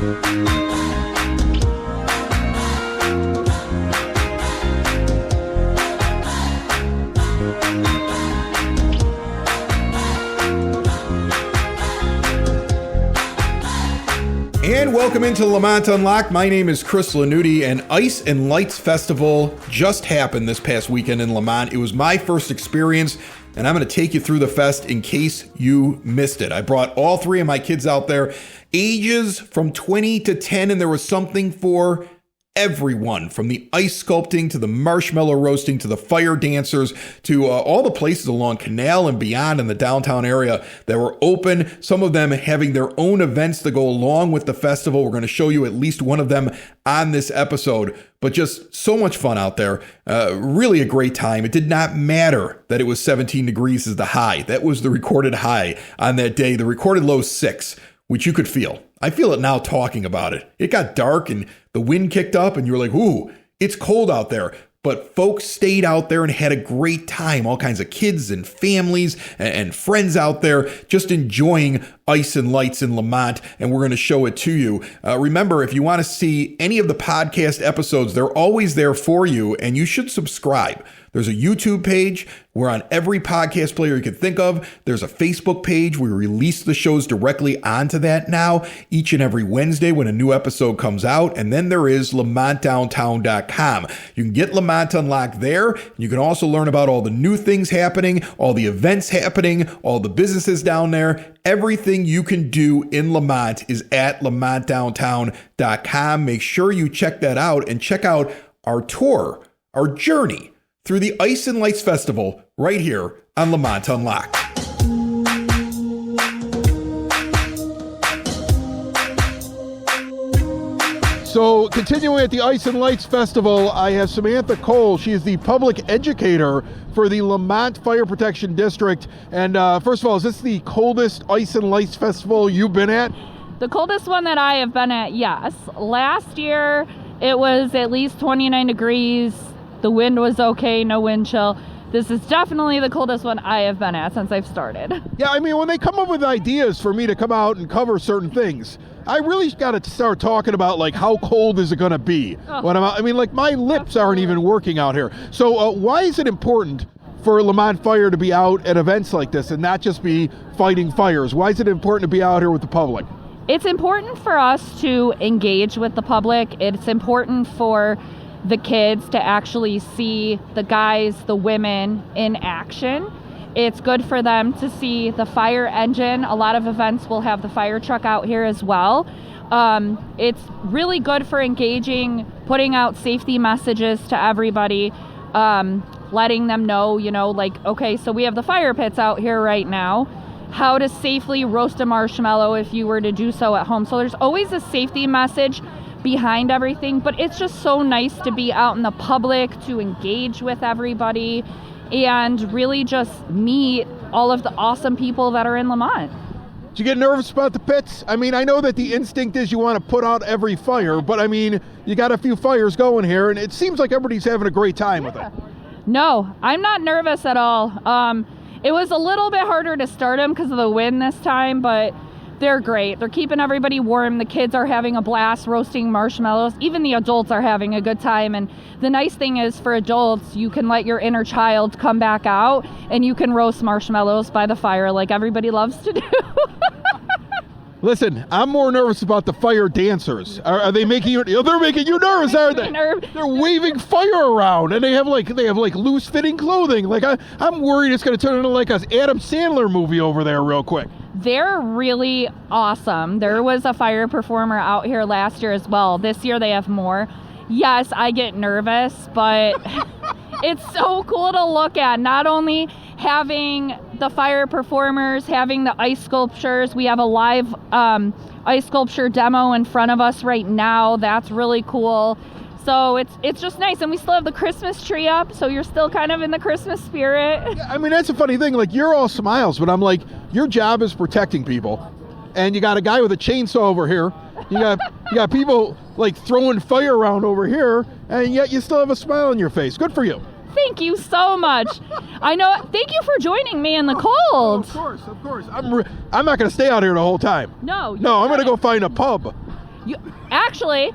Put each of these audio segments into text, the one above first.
And welcome into Lemont Unlocked. My name is Chris Lanuti, and Ice and Lights Festival just happened this past weekend in Lemont. It was my first experience, and I'm going to take you through the fest in case you missed it. I brought all three of my kids out there, ages from 20 to 10, and there was something for everyone, from the ice sculpting to the marshmallow roasting to the fire dancers to all the places along Canal and beyond in the downtown area that were open, some of them having their own events to go along with the festival. We're going to show you at least one of them on this episode, but just so much fun out there. Really a great time. It did not matter that it was 17 degrees as the high. That was the recorded high on that day. The recorded low 6, which you could feel. I feel it now talking about it. It got dark and the wind kicked up and you were like, ooh, it's cold out there. But folks stayed out there and had a great time. All kinds of kids and families and friends out there just enjoying Ice and Lights in Lemont, and we're going to show it to you. Remember, if you want to see any of the podcast episodes, they're always there for you, and you should subscribe. There's a YouTube page. We're on every podcast player you can think of. There's a Facebook page. We release the shows directly onto that now, each and every Wednesday when a new episode comes out. And then there is LemontDowntown.com. You can get Lemont Unlocked there. You can also learn about all the new things happening, all the events happening, all the businesses down there. Everything you can do in Lemont is at LemontDowntown.com. Make sure you check that out and check out our tour, our journey through the Ice and Lights Festival right here on Lemont Unlocked. So continuing at the Ice and Lights Festival, I have Samantha Cole. She is the public educator for the Lemont Fire Protection District. And first of all, is this the coldest Ice and Lights Festival you've been at? The coldest one that I have been at, yes. Last year, it was at least 29 degrees. The wind was okay, no wind chill. This is definitely the coldest one I have been at since I've started. Yeah, I mean, when they come up with ideas for me to come out and cover certain things, I really got to start talking about, like, how cold is it going to be? When I'm out? I mean, like, my lips aren't even working out here. So why is it important for Lemont Fire to be out at events like this and not just be fighting fires? Why is it important to be out here with the public? It's important for us to engage with the public. It's important for the kids to actually see the guys, the women in action. It's good for them to see the fire engine. A lot of events will have the fire truck out here as well. It's really good for engaging, putting out safety messages to everybody, letting them know, like, okay, so we have the fire pits out here right now, how to safely roast a marshmallow if you were to do so at home. So there's always a safety message behind everything, but it's just so nice to be out in the public, to engage with everybody, and really just meet all of the awesome people that are in Lemont. Do you get nervous about the pits? I mean, I know that the instinct is you want to put out every fire, but I mean, you got a few fires going here, and it seems like everybody's having a great time with it. No, I'm not nervous at all. It was a little bit harder to start them because of the wind this time, but they're great. They're keeping everybody warm. The kids are having a blast roasting marshmallows. Even the adults are having a good time. And the nice thing is, for adults, you can let your inner child come back out and you can roast marshmallows by the fire like everybody loves to do. Listen, I'm more nervous about the fire dancers. Are they making you? They're making you nervous, aren't they? They're waving fire around, and they have like loose fitting clothing. Like I'm worried it's going to turn into like an Adam Sandler movie over there real quick. They're really awesome. There was a fire performer out here last year as well. This year they have more. Yes, I get nervous, but it's so cool to look at. Not only having the fire performers, having the ice sculptures. We have a live ice sculpture demo in front of us right now. That's really cool. So it's just nice. And we still have the Christmas tree up, so you're still kind of in the Christmas spirit. Yeah, I mean, that's a funny thing. Like, you're all smiles, but I'm like, your job is protecting people. And you got a guy with a chainsaw over here. You got people like throwing fire around over here, and yet you still have a smile on your face. Good for you. Thank you so much. I know. Thank you for joining me in the cold. Of course. I'm not going to stay out here the whole time. No, I'm going to go find a pub. Actually,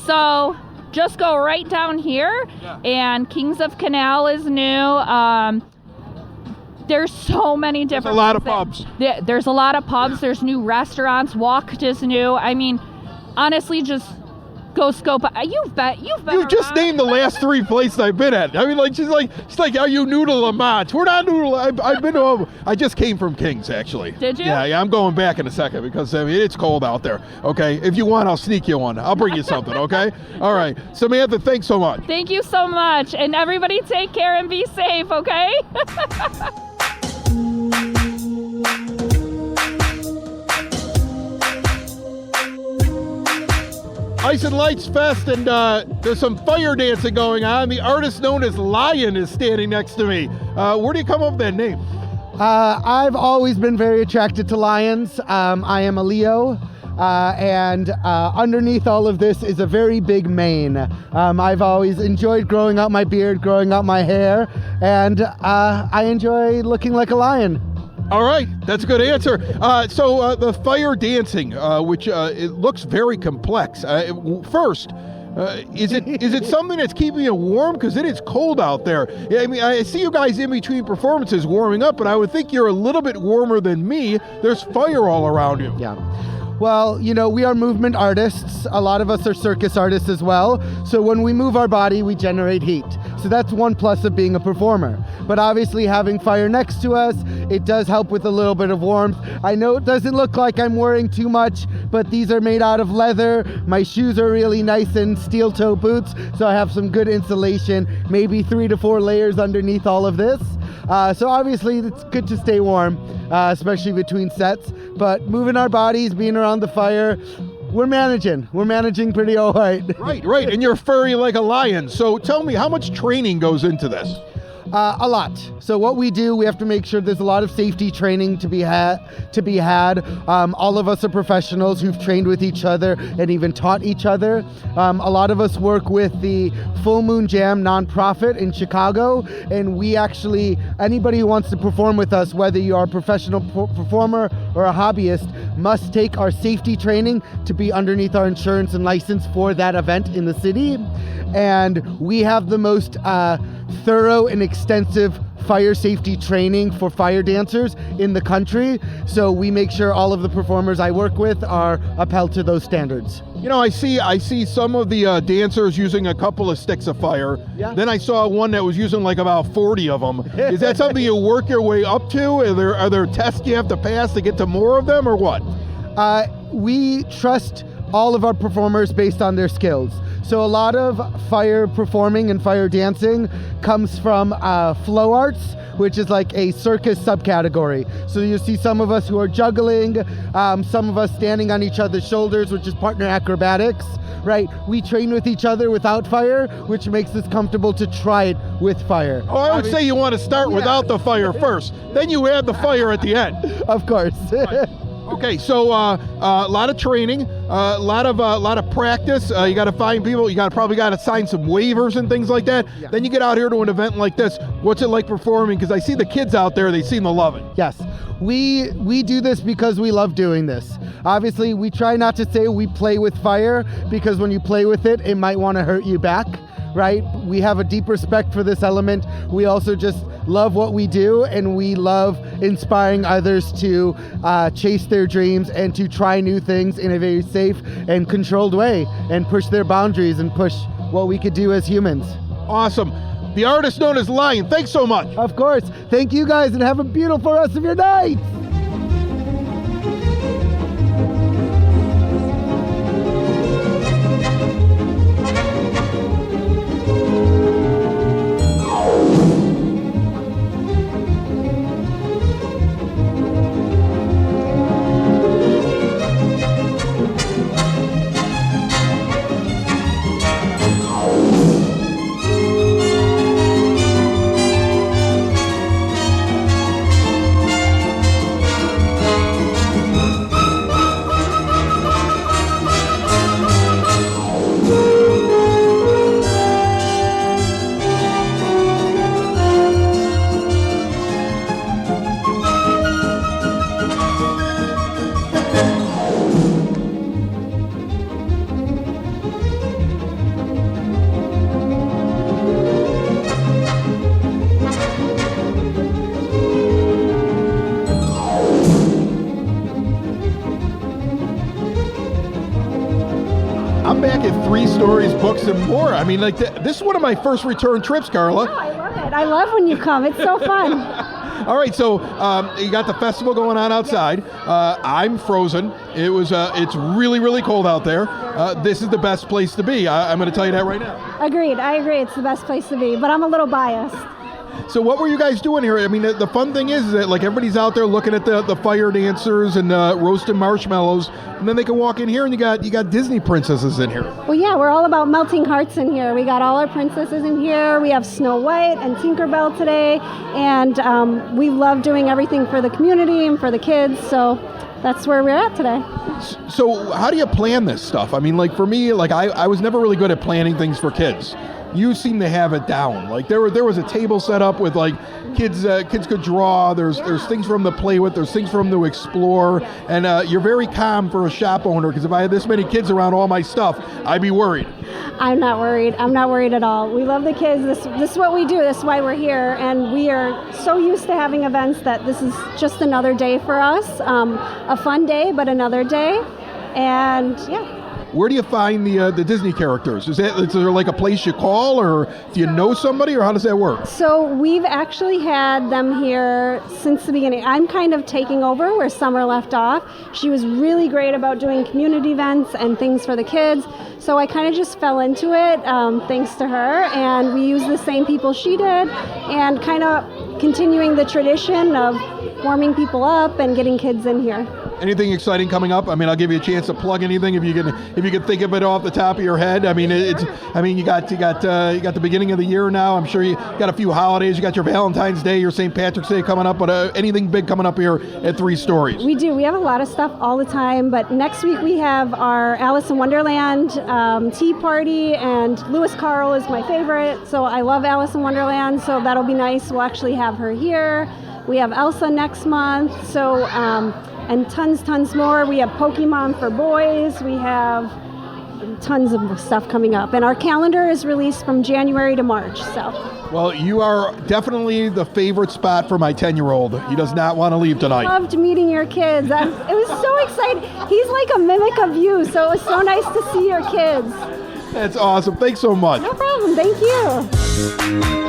so just go right down here, and Kings of Canal is new. There's so many different. There's a lot of pubs. There's a lot of pubs. There's new restaurants. Walked is new. I mean, honestly, just go scope. You've been. You just named the last 3 places I've been at. I mean, like she's like, are you new to Lemont? We're not new to. I've been to. I just came from Kings, actually. Did you? Yeah. I'm going back in a second because I mean it's cold out there. Okay, if you want, I'll sneak you one. I'll bring you something. Okay. All right, Samantha, thanks so much. Thank you so much, and everybody take care and be safe. Okay. Ice and Lights Fest, and there's some fire dancing going on. The artist known as Lion is standing next to me. Where do you come up with that name? I've always been very attracted to lions. I am a Leo, and underneath all of this is a very big mane. I've always enjoyed growing out my beard, growing out my hair, and I enjoy looking like a lion. All right, that's a good answer. So the fire dancing, which it looks very complex. First, is it something that's keeping you warm? Because it is cold out there. I mean, I see you guys in between performances warming up, but I would think you're a little bit warmer than me. There's fire all around you. Yeah. Well, you know, we are movement artists. A lot of us are circus artists as well. So when we move our body, we generate heat. So that's one plus of being a performer. But obviously having fire next to us, it does help with a little bit of warmth. I know it doesn't look like I'm wearing too much, but these are made out of leather. My shoes are really nice and steel toe boots, so I have some good insulation, maybe 3 to 4 layers underneath all of this. So obviously it's good to stay warm, especially between sets. But moving our bodies, being around the fire, we're managing pretty all right. Right. And you're furry like a lion. So tell me, how much training goes into this? A lot. So what we do, we have to make sure there's a lot of safety training to be had. All of us are professionals who've trained with each other and even taught each other. A lot of us work with the Full Moon Jam nonprofit in Chicago, and we actually, anybody who wants to perform with us, whether you are a professional performer or a hobbyist, must take our safety training to be underneath our insurance and license for that event in the city. And we have the most thorough and extensive fire safety training for fire dancers in the country. So we make sure all of the performers I work with are upheld to those standards. You know, I see some of the dancers using a couple of sticks of fire. Yeah. Then I saw one that was using like about 40 of them. Is that something you work your way up to? Are there tests you have to pass to get to more of them, or what? We trust all of our performers based on their skills. So a lot of fire performing and fire dancing comes from flow arts, which is like a circus subcategory. So you see some of us who are juggling, some of us standing on each other's shoulders, which is partner acrobatics, right? We train with each other without fire, which makes us comfortable to try it with fire. Oh, I would say you want to start without the fire first, then you add the fire at the end. Of course. Okay, so a lot of training, a lot of practice. You got to find people. You probably got to sign some waivers and things like that. Yeah. Then you get out here to an event like this. What's it like performing? Because I see the kids out there. They seem to love it. Yes, we do this because we love doing this. Obviously, we try not to say we play with fire, because when you play with it, it might want to hurt you back, right? We have a deep respect for this element. We also just love what we do, and we love inspiring others to chase their dreams and to try new things in a very safe and controlled way, and push their boundaries and push what we could do as humans. Awesome. The artist known as Lion, thanks so much. Of course. Thank you guys, and have a beautiful rest of your night. I'm back at Three Stories Books and More. I mean, like, this is one of my first return trips, Carla. Oh, I love it. I love when you come. It's so fun. All right, so you got the festival going on outside. I'm frozen. It's really, really cold out there. This is the best place to be. I'm going to tell you that right now. Agreed. I agree. It's the best place to be, but I'm a little biased. So what were you guys doing here? I mean, the fun thing is that like everybody's out there looking at the fire dancers and roasting marshmallows, and then they can walk in here and you got Disney princesses in here. Well, yeah, we're all about melting hearts in here. We got all our princesses in here. We have Snow White and Tinkerbell today, and we love doing everything for the community and for the kids, so that's where we're at today. So how do you plan this stuff? I mean, like for me, like I was never really good at planning things for kids. You seem to have it down. Like there was a table set up with like kids could draw. There's things for them to play with. There's things for them to explore. And you're very calm for a shop owner, because if I had this many kids around all my stuff, I'd be worried. I'm not worried. I'm not worried at all. We love the kids. This is what we do. This is why we're here. And we are so used to having events that this is just another day for us. A fun day, but another day. And yeah. Where do you find the Disney characters? Is there like a place you call, or do you know somebody, or how does that work? So we've actually had them here since the beginning. I'm kind of taking over where Summer left off. She was really great about doing community events and things for the kids. So I kind of just fell into it thanks to her, and we use the same people she did, and kind of continuing the tradition of warming people up and getting kids in here. Anything exciting coming up? I mean, I'll give you a chance to plug anything if you can think of it off the top of your head. I mean, you got the beginning of the year now. I'm sure you got a few holidays. You got your Valentine's Day, your St. Patrick's Day coming up, but anything big coming up here at Three Stories? We do. We have a lot of stuff all the time, but next week we have our Alice in Wonderland tea party, and Lewis Carroll is my favorite, so I love Alice in Wonderland, so that'll be nice. We'll actually have her here. We have Elsa next month, so and tons more. We have Pokemon for boys. We have tons of stuff coming up, and our calendar is released from January to March. So, well, you are definitely the favorite spot for my 10-year-old. He does not want to leave tonight. I loved meeting your kids. It was so exciting. He's like a mimic of you, so it was so nice to see your kids. That's awesome. Thanks so much. No problem. Thank you.